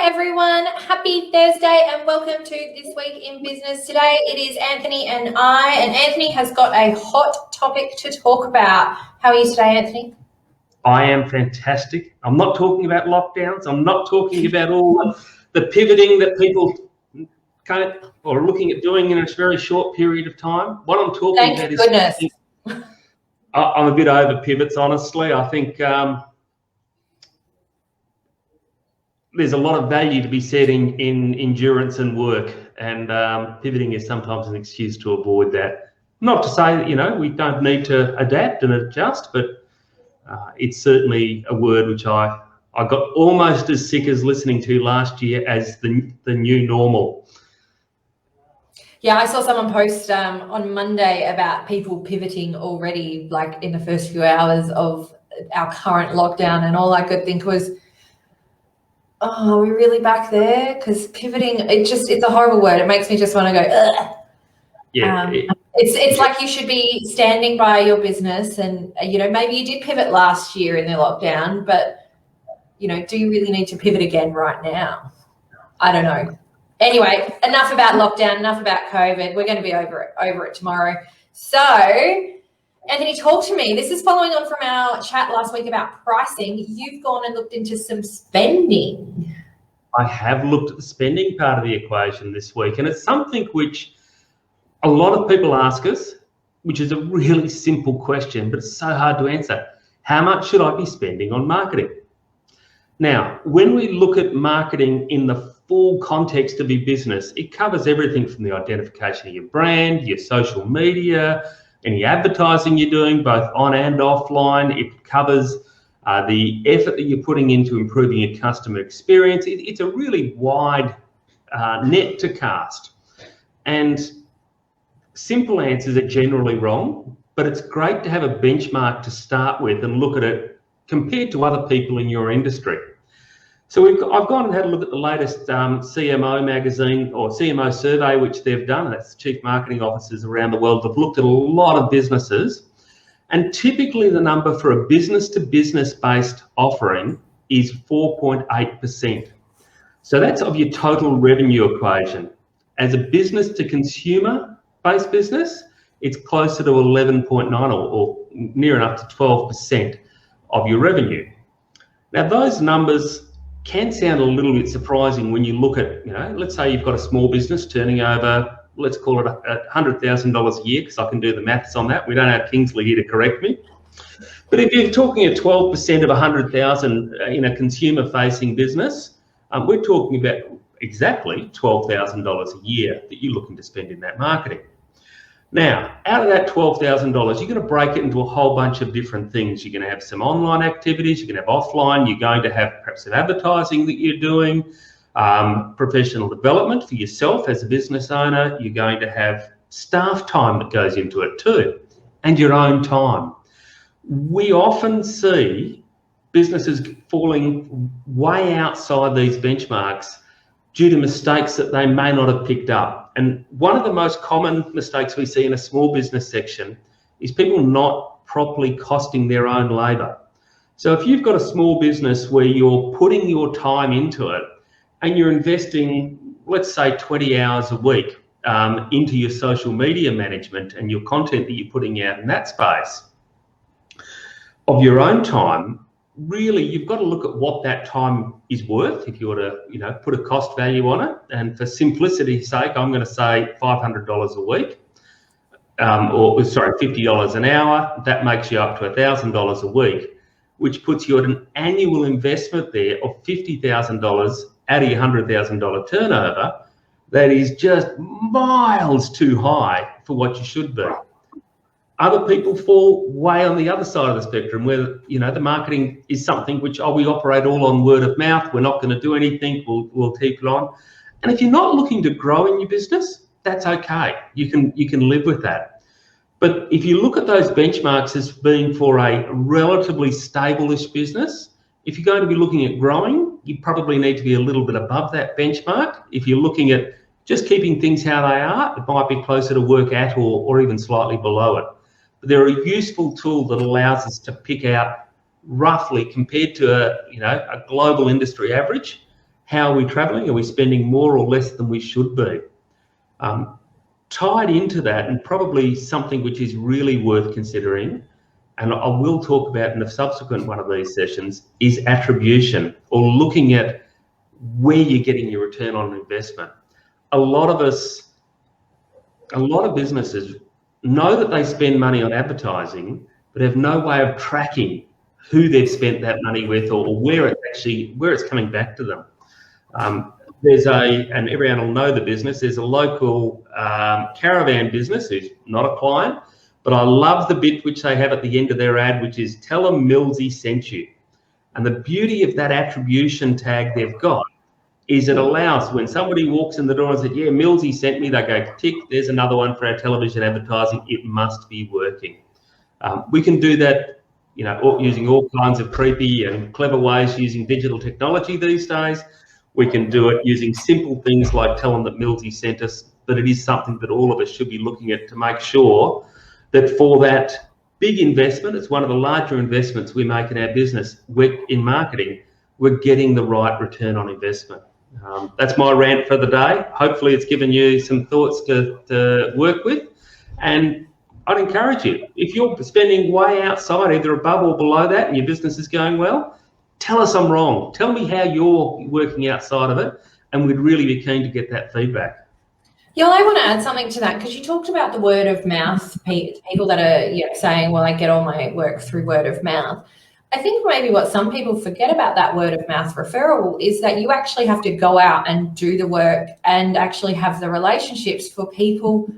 everyone. Happy Thursday and welcome to This Week in Business. Today it is Anthony and Anthony has got a hot topic to talk about. How are you today, Anthony? I am fantastic. I'm not talking about lockdowns. I'm not talking about all the pivoting that people can't or are looking at doing in a very short period of time. What I'm talking about is... Thank goodness. I'm a bit over pivots, honestly. I think there's a lot of value to be said in endurance and work, and pivoting is sometimes an excuse to avoid that. Not to say that, we don't need to adapt and adjust, but it's certainly a word which I got almost as sick as listening to last year as the new normal. Yeah, I saw someone post on Monday about people pivoting already, like in the first few hours of our current lockdown, and all I could think was, oh, are we really back there? Because pivoting, it's a horrible word. It makes me just want to go, ugh. Yeah. It's like you should be standing by your business, and maybe you did pivot last year in the lockdown, but do you really need to pivot again right now? I don't know. Anyway, enough about lockdown, enough about COVID. We're going to be over it tomorrow. So, Anthony, talk to me. This is following on from our chat last week about pricing. You've gone and looked into some spending. I have looked at the spending part of the equation this week, and it's something which a lot of people ask us, which is a really simple question, but it's so hard to answer. How much should I be spending on marketing? Now, when we look at marketing in the full context of your business, it covers everything from the identification of your brand, your social media, any advertising you're doing, both on and offline. It covers the effort that you're putting into improving your customer experience. It's a really wide net to cast. And simple answers are generally wrong, but it's great to have a benchmark to start with and look at it compared to other people in your industry. So I've gone and had a look at the latest CMO magazine or CMO survey, which they've done. That's chief marketing officers around the world. They've looked at a lot of businesses, and typically the number for a business-to-business based offering is 4.8%. So that's of your total revenue equation. As a business-to-consumer based business, it's closer to 11.9 or near enough to 12% of your revenue. Now, those numbers can sound a little bit surprising when you look at, let's say you've got a small business turning over, let's call it $100,000 a year, because I can do the maths on that. We don't have Kingsley here to correct me. But if you're talking at 12% of 100,000 in a consumer-facing business, we're talking about exactly $12,000 a year that you're looking to spend in that marketing. Now, out of that $12,000, you're going to break it into a whole bunch of different things. You're going to have some online activities, you're going to have offline, you're going to have perhaps some advertising that you're doing, professional development for yourself as a business owner. You're going to have staff time that goes into it too, and your own time. We often see businesses falling way outside these benchmarks due to mistakes that they may not have picked up. And one of the most common mistakes we see in a small business section is people not properly costing their own labour. So if you've got a small business where you're putting your time into it and you're investing, let's say 20 hours a week into your social media management and your content that you're putting out in that space of your own time, really, you've got to look at what that time is worth if you were to, put a cost value on it. And for simplicity's sake, I'm going to say $500 a week, $50 an hour. That makes you up to $1,000 a week, which puts you at an annual investment there of $50,000 out of your $100,000 turnover. That is just miles too high for what you should be. Other people fall way on the other side of the spectrum where, the marketing is something which, we operate all on word of mouth. We're not going to do anything. We'll keep it on. And if you're not looking to grow in your business, that's okay. You can live with that. But if you look at those benchmarks as being for a relatively stable-ish business, if you're going to be looking at growing, you probably need to be a little bit above that benchmark. If you're looking at just keeping things how they are, it might be closer to work at or even slightly below it. But they're a useful tool that allows us to pick out roughly, compared to a global industry average, How are we travelling? Are we spending more or less than we should be? Tied into that, and probably something which is really worth considering, and I will talk about in a subsequent one of these sessions, is attribution, or looking at where you're getting your return on investment. A lot of businesses know that they spend money on advertising, but have no way of tracking who they've spent that money with, or where it's coming back to them. And everyone will know the business. There's a local caravan business who's not a client, but I love the bit which they have at the end of their ad, which is "Tell them Millsy sent you." And the beauty of that attribution tag they've got is it allows, when somebody walks in the door and says, "Yeah, Millsy sent me," they go, "Tick, there's another one for our television advertising. It must be working." We can do that, using all kinds of creepy and clever ways using digital technology these days. We can do it using simple things like tell them that Millsy sent us, but it is something that all of us should be looking at to make sure that for that big investment, it's one of the larger investments we make in our business, in marketing, we're getting the right return on investment. That's my rant for the day. Hopefully it's given you some thoughts to work with. And I'd encourage you, if you're spending way outside, either above or below that, and your business is going well, tell us I'm wrong. Tell me how you're working outside of it, and we'd really be keen to get that feedback. Yeah, I want to add something to that, because you talked about the word of mouth, people that are saying, well, I get all my work through word of mouth. I think maybe what some people forget about that word of mouth referral is that you actually have to go out and do the work and actually have the relationships for people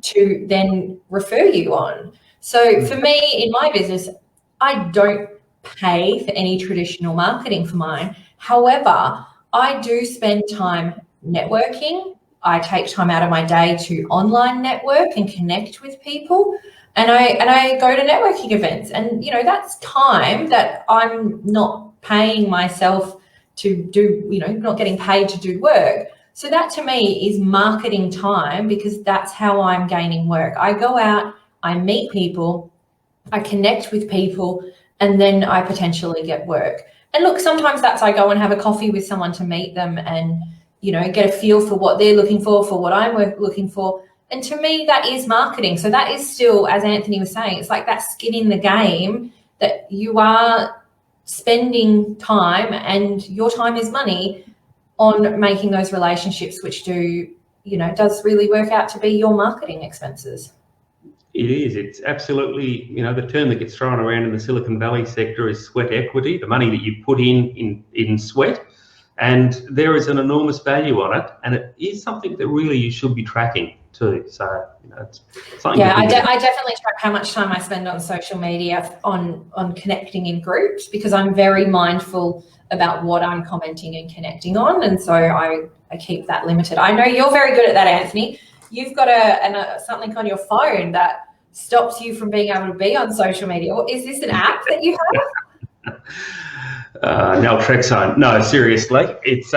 to then refer you on. So for me, in my business, I don't pay for any traditional marketing for mine. However, I do spend time networking. I take time out of my day to online network and connect with people. And I go to networking events, and that's time that I'm not paying myself to do, not getting paid to do work. So that to me is marketing time, because that's how I'm gaining work. I go out, I meet people, I connect with people, and then I potentially get work. And look, sometimes that's I go and have a coffee with someone to meet them and, get a feel for what they're looking for what I'm looking for. And to me, that is marketing. So that is still, as Anthony was saying, it's like that skin in the game, that you are spending time, and your time is money, on making those relationships, which does really work out to be your marketing expenses. It is. It's absolutely, the term that gets thrown around in the Silicon Valley sector is sweat equity, the money that you put in sweat. And there is an enormous value on it. And it is something that really you should be tracking too. So, it's something. Yeah, I definitely track how much time I spend on social media, on connecting in groups, because I'm very mindful about what I'm commenting and connecting on. And so I keep that limited. I know you're very good at that, Anthony. You've got something on your phone that stops you from being able to be on social media. Is this an app that you have? Naltrexone. No, seriously. It's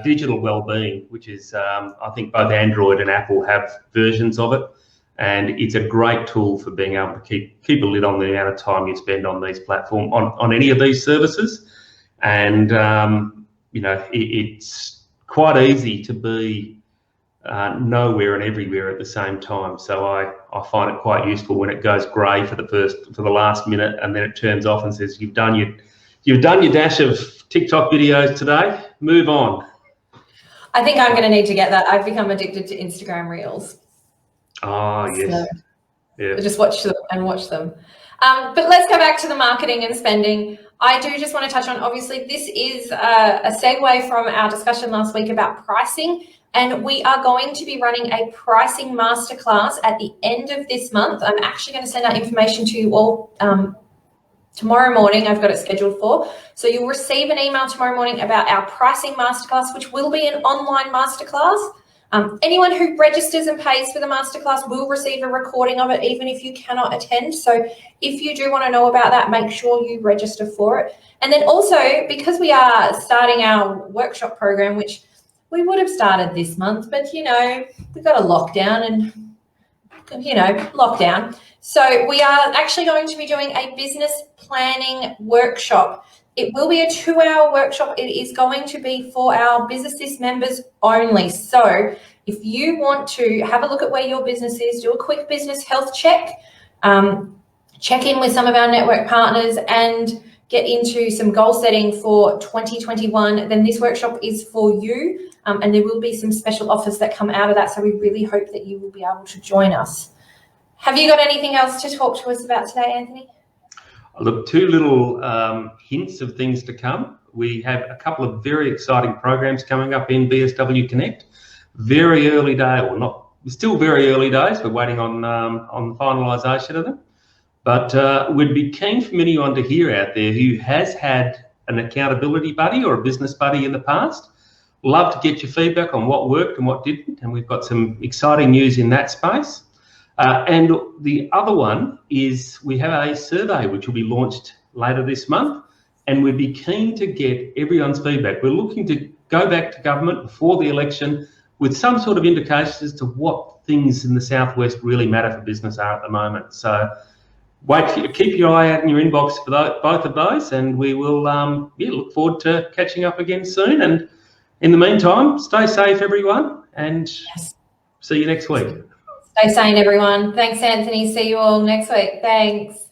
digital Wellbeing, which is, I think both Android and Apple have versions of it. And it's a great tool for being able to keep a lid on the amount of time you spend on these platforms, on any of these services. And, it's quite easy to be nowhere and everywhere at the same time. So I find it quite useful when it goes grey for the last minute, and then it turns off and says, you've done your dash of TikTok videos today, move on. I think I'm going to need to get that. I've become addicted to Instagram Reels. Oh, yes. So, yeah. Just watch them. But let's go back to the marketing and spending. I do just want to touch on, obviously, this is a segue from our discussion last week about pricing. And we are going to be running a pricing masterclass at the end of this month. I'm actually going to send that information to you all tomorrow morning. I've got it scheduled for. So you'll receive an email tomorrow morning about our pricing masterclass, which will be an online masterclass. Anyone who registers and pays for the masterclass will receive a recording of it, even if you cannot attend. So if you do want to know about that, make sure you register for it. And then also, because we are starting our workshop program, which we would have started this month, but, we've got a lockdown lockdown. So we are actually going to be doing a business planning workshop It will be a 2-hour workshop. It is going to be for our Business This members only. So if you want to have a look at where your business is, do a quick business health check, check in with some of our network partners and get into some goal setting for 2021, then this workshop is for you. And there will be some special offers that come out of that. So we really hope that you will be able to join us. Have you got anything else to talk to us about today, Anthony? Look, two little hints of things to come. We have a couple of very exciting programs coming up in BSW Connect. Very early day, or not, still very early days. We're waiting on the finalisation of them. But we'd be keen from anyone to hear out there who has had an accountability buddy or a business buddy in the past. Love to get your feedback on what worked and what didn't, and we've got some exciting news in that space. And the other one is we have a survey which will be launched later this month, and we'd be keen to get everyone's feedback. We're looking to go back to government before the election with some sort of indications as to what things in the Southwest really matter for business are at the moment. So keep your eye out in your inbox for both of those, and we will look forward to catching up again soon. And in the meantime, stay safe, everyone, and see you next week. Stay sane, everyone. Thanks, Anthony. See you all next week. Thanks.